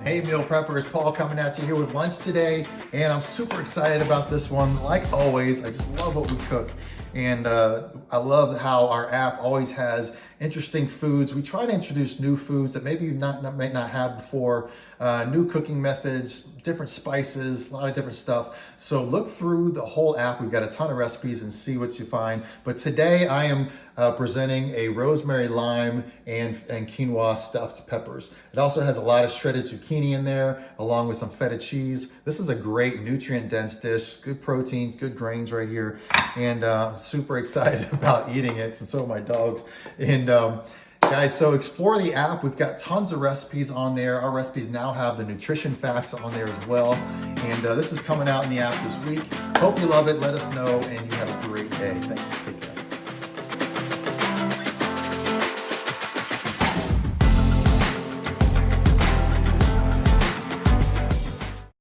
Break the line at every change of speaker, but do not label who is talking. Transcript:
Hey meal preppers, Paul coming at you here with lunch today, and I'm super excited about this one. Like always, I just love what we cook, and I love how our app always has interesting foods. We try to introduce new foods that maybe you might not have before, new cooking methods, different spices, a lot of different stuff. So look through the whole app. We've got a ton of recipes and see what you find. But today I am presenting a rosemary, lime, and quinoa stuffed peppers. It also has a lot of shredded zucchini in there, along with some feta cheese. This is a great nutrient-dense dish, good proteins, good grains right here, and super excited about eating it, and so are my dogs. And guys, so explore the app. We've got tons of recipes on there. Our recipes now have the nutrition facts on there as well. And this is coming out in the app this week. Hope you love it. Let us know, and you have a great day. Thanks. Take care.